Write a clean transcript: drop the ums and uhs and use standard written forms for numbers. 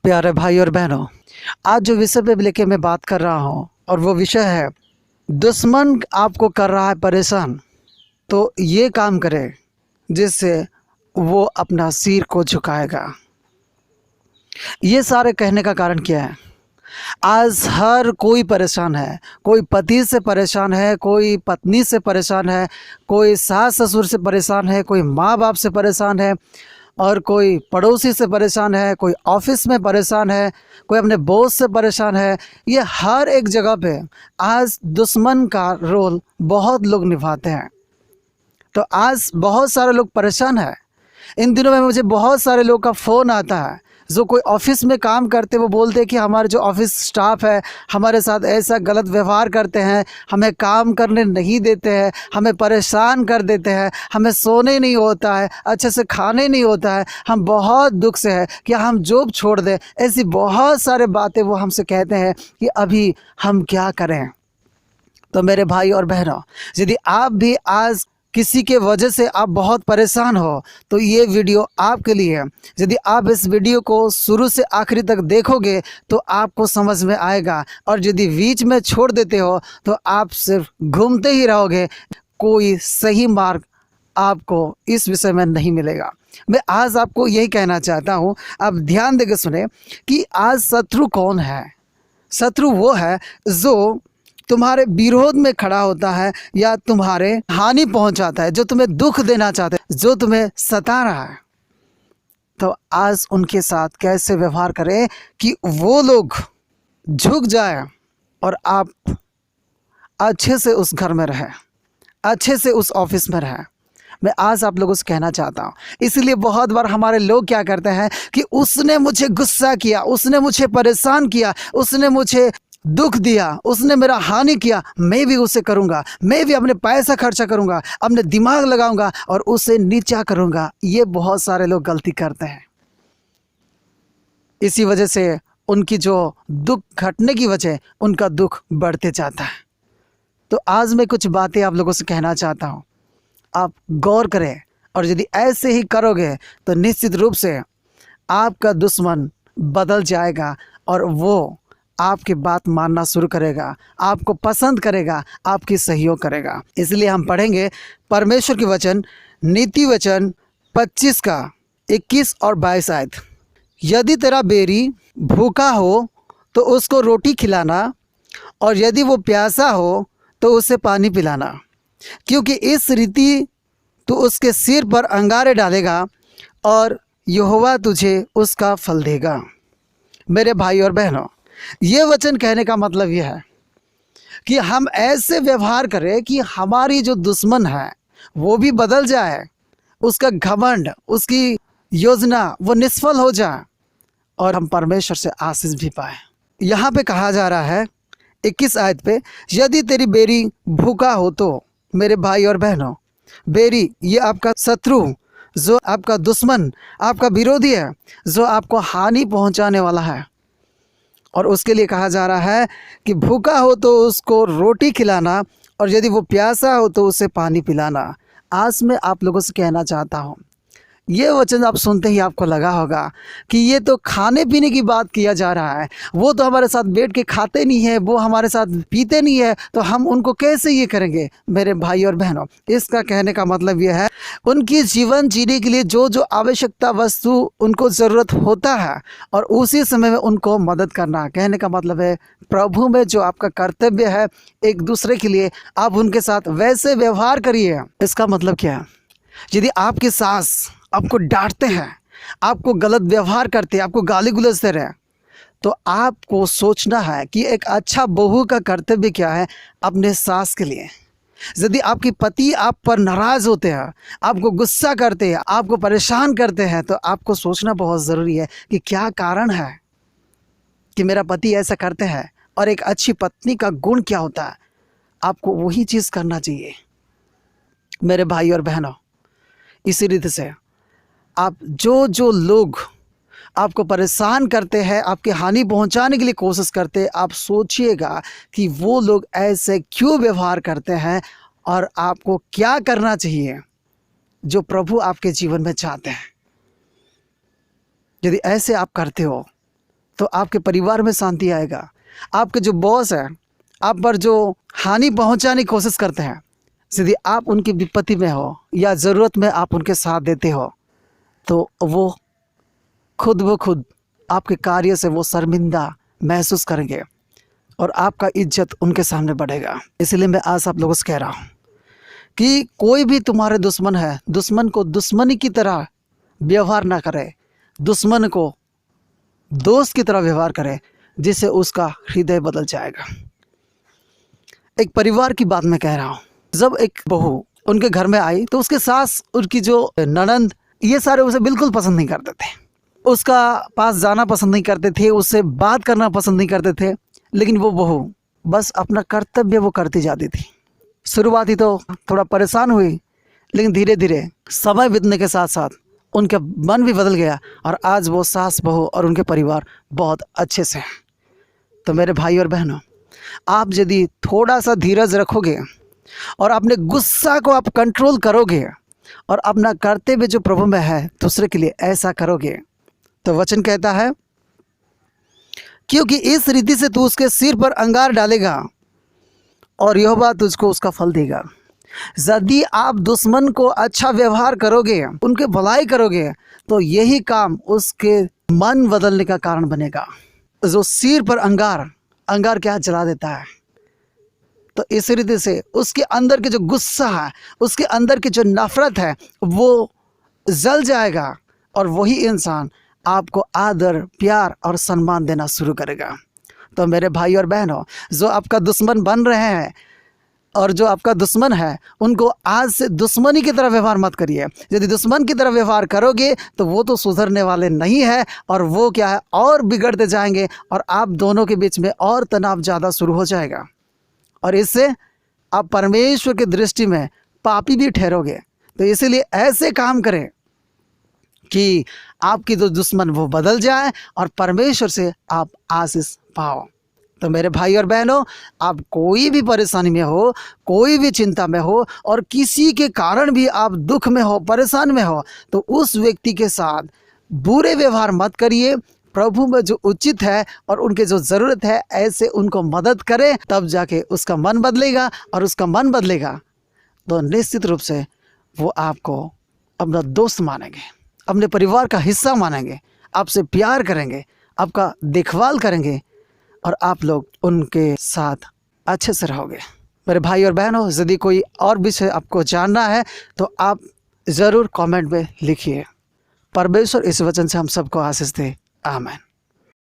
प्यारे भाई और बहनों, आज जो विषय पे लेके मैं बात कर रहा हूँ और वो विषय है, दुश्मन आपको कर रहा है परेशान, तो ये काम करे जिससे वो अपना सिर को झुकाएगा। ये सारे कहने का कारण क्या है? आज हर कोई परेशान है। कोई पति से परेशान है, कोई पत्नी से परेशान है, कोई सास ससुर से परेशान है, कोई माँ बाप से परेशान है, और कोई पड़ोसी से परेशान है, कोई ऑफिस में परेशान है, कोई अपने बॉस से परेशान है। ये हर एक जगह पे आज दुश्मन का रोल बहुत लोग निभाते हैं। तो आज बहुत सारे लोग परेशान हैं। इन दिनों में मुझे बहुत सारे लोग का फ़ोन आता है, जो कोई ऑफिस में काम करते, वो बोलते हैं कि हमारे जो ऑफिस स्टाफ है हमारे साथ ऐसा गलत व्यवहार करते हैं, हमें काम करने नहीं देते हैं, हमें परेशान कर देते हैं, हमें सोने नहीं होता है, अच्छे से खाने नहीं होता है, हम बहुत दुख से है कि हम जॉब छोड़ दें। ऐसी बहुत सारे बातें वो हमसे कहते हैं कि अभी हम क्या करें। तो मेरे भाई और बहनों, यदि आप भी आज किसी के वजह से आप बहुत परेशान हो तो ये वीडियो आपके लिए है। यदि आप इस वीडियो को शुरू से आखिरी तक देखोगे तो आपको समझ में आएगा, और यदि बीच में छोड़ देते हो तो आप सिर्फ घूमते ही रहोगे, कोई सही मार्ग आपको इस विषय में नहीं मिलेगा। मैं आज आपको यही कहना चाहता हूँ, आप ध्यान देकर सुने कि आज शत्रु कौन है। शत्रु वो है जो तुम्हारे विरोध में खड़ा होता है या तुम्हारे हानि पहुंचाता है, जो तुम्हें दुख देना चाहता है, जो तुम्हें सता रहा है। तो आज उनके साथ कैसे व्यवहार करें कि वो लोग झुक जाए और आप अच्छे से उस घर में रहें, अच्छे से उस ऑफिस में रहें। मैं आज आप लोगों से कहना चाहता हूँ। इसलिए बहुत बार हमारे लोग क्या करते हैं कि उसने मुझे गुस्सा किया, उसने मुझे परेशान किया, उसने मुझे दुख दिया, उसने मेरा हानि किया, मैं भी उसे करूँगा, मैं भी अपने पैसा खर्चा करूँगा, अपने दिमाग लगाऊंगा और उसे नीचा करूँगा। ये बहुत सारे लोग गलती करते हैं। इसी वजह से उनकी जो दुख घटने की वजह, उनका दुख बढ़ते जाता है। तो आज मैं कुछ बातें आप लोगों से कहना चाहता हूँ, आप गौर करें, और यदि ऐसे ही करोगे तो निश्चित रूप से आपका दुश्मन बदल जाएगा और वो आपकी बात मानना शुरू करेगा, आपको पसंद करेगा, आपकी सहयोग करेगा। इसलिए हम पढ़ेंगे परमेश्वर की वचन, नीति वचन 25 का 21 और 22 आयत। यदि तेरा बेरी भूखा हो तो उसको रोटी खिलाना, और यदि वो प्यासा हो तो उसे पानी पिलाना, क्योंकि इस रीति तू उसके सिर पर अंगारे डालेगा और यहोवा तुझे उसका फल देगा। मेरे भाई और बहनों, ये वचन कहने का मतलब यह है कि हम ऐसे व्यवहार करें कि हमारी जो दुश्मन है वो भी बदल जाए, उसका घमंड, उसकी योजना वो निष्फल हो जाए और हम परमेश्वर से आशीष भी पाए। यहाँ पे कहा जा रहा है 21 आयत पे, यदि तेरी बेरी भूखा हो तो। मेरे भाई और बहनों, बेरी ये आपका शत्रु, जो आपका दुश्मन, आपका विरोधी है, जो आपको हानि पहुंचाने वाला है, और उसके लिए कहा जा रहा है कि भूखा हो तो उसको रोटी खिलाना, और यदि वो प्यासा हो तो उसे पानी पिलाना। आज मैं आप लोगों से कहना चाहता हूँ, ये वचन आप सुनते ही आपको लगा होगा कि ये तो खाने पीने की बात किया जा रहा है, वो तो हमारे साथ बैठ के खाते नहीं है, वो हमारे साथ पीते नहीं है, तो हम उनको कैसे ये करेंगे। मेरे भाई और बहनों, इसका कहने का मतलब ये है, उनकी जीवन जीने के लिए जो जो आवश्यकता वस्तु उनको ज़रूरत होता है और उसी समय में उनको मदद करना। कहने का मतलब है, प्रभु में जो आपका कर्तव्य है एक दूसरे के लिए, आप उनके साथ वैसे व्यवहार करिए। इसका मतलब क्या है? यदि आपकी सास आपको डांटते हैं, आपको गलत व्यवहार करते हैं, आपको गाली गलौज दे रहे हैं, तो आपको सोचना है कि एक अच्छा बहू का कर्तव्य क्या है अपने सास के लिए। यदि आपकी पति आप पर नाराज़ होते हैं, आपको गुस्सा करते हैं, आपको परेशान करते हैं, तो आपको सोचना बहुत ज़रूरी है कि क्या कारण है कि मेरा पति ऐसा करते हैं, और एक अच्छी पत्नी का गुण क्या होता है। आपको वही चीज़ करना चाहिए। मेरे भाई और बहनों, इसी रीति से आप जो लोग आपको परेशान करते हैं, आपकी हानि पहुंचाने के लिए कोशिश करते हैं, आप सोचिएगा कि वो लोग ऐसे क्यों व्यवहार करते हैं और आपको क्या करना चाहिए जो प्रभु आपके जीवन में चाहते हैं। यदि ऐसे आप करते हो तो आपके परिवार में शांति आएगा। आपके जो बॉस है, आप पर जो हानि पहुंचाने की कोशिश करते हैं, यदि आप उनकी विपत्ति में हो या ज़रूरत में आप उनके साथ देते हो, तो वो खुद ब खुद आपके कार्य से वो शर्मिंदा महसूस करेंगे और आपका इज्जत उनके सामने बढ़ेगा। इसलिए मैं आज आप लोगों से कह रहा हूँ कि कोई भी तुम्हारे दुश्मन है, दुश्मन को दुश्मनी की तरह व्यवहार ना करे, दुश्मन को दोस्त की तरह व्यवहार करे, जिससे उसका हृदय बदल जाएगा। एक परिवार की बात मैं कह रहा हूँ। जब एक बहू उनके घर में आई तो उसके सास, उनकी जो ननंद, ये सारे उसे बिल्कुल पसंद नहीं करते थे। उसका पास जाना पसंद नहीं करते थे, उससे बात करना पसंद नहीं करते थे। लेकिन वो बहू बस अपना कर्तव्य वो करती जाती थी। शुरुआती तो थोड़ा परेशान हुई, लेकिन धीरे धीरे समय बीतने के साथ साथ उनका मन भी बदल गया और आज वो सास बहू और उनके परिवार बहुत अच्छे से हैं। तो मेरे भाई और बहनों, आप यदि थोड़ा सा धीरज रखोगे और अपने गुस्सा को आप कंट्रोल करोगे और अपना कर्तव्य जो प्रभु में है दूसरे के लिए ऐसा करोगे, तो वचन कहता है, क्योंकि इस रीति से तू उसके सिर पर अंगार डालेगा और यहोवा तुझको उसका फल देगा। यदि आप दुश्मन को अच्छा व्यवहार करोगे, उनके भलाई करोगे, तो यही काम उसके मन बदलने का कारण बनेगा। जो सिर पर अंगार क्या जला देता है, तो इस रीति से उसके अंदर के जो गुस्सा है, उसके अंदर की जो नफरत है, वो जल जाएगा और वही इंसान आपको आदर, प्यार और सम्मान देना शुरू करेगा। तो मेरे भाई और बहनों, जो आपका दुश्मन बन रहे हैं और जो आपका दुश्मन है, उनको आज से दुश्मनी की तरह व्यवहार मत करिए। यदि दुश्मन की तरह व्यवहार करोगे तो वो तो सुधरने वाले नहीं है और वो क्या है, और बिगड़ते जाएंगे और आप दोनों के बीच में और तनाव ज़्यादा शुरू हो जाएगा और इससे आप परमेश्वर की दृष्टि में पापी भी ठहरोगे। तो इसीलिए ऐसे काम करें कि आपकी जो दुश्मन वो बदल जाए और परमेश्वर से आप आशीष पाओ। तो मेरे भाई और बहनों, आप कोई भी परेशानी में हो, कोई भी चिंता में हो और किसी के कारण भी आप दुख में हो, परेशान में हो, तो उस व्यक्ति के साथ बुरे व्यवहार मत करिए। प्रभु में जो उचित है और उनके जो ज़रूरत है, ऐसे उनको मदद करें, तब जाके उसका मन बदलेगा और उसका मन बदलेगा तो निश्चित रूप से वो आपको अपना दोस्त मानेंगे, अपने परिवार का हिस्सा मानेंगे, आपसे प्यार करेंगे, आपका देखभाल करेंगे और आप लोग उनके साथ अच्छे से रहोगे। मेरे भाई और बहनों, यदि कोई और विषय आपको जानना है तो आप ज़रूर कमेंट में लिखिए। परमेश्वर इस वचन से हम सबको आशीष दे। आमीन।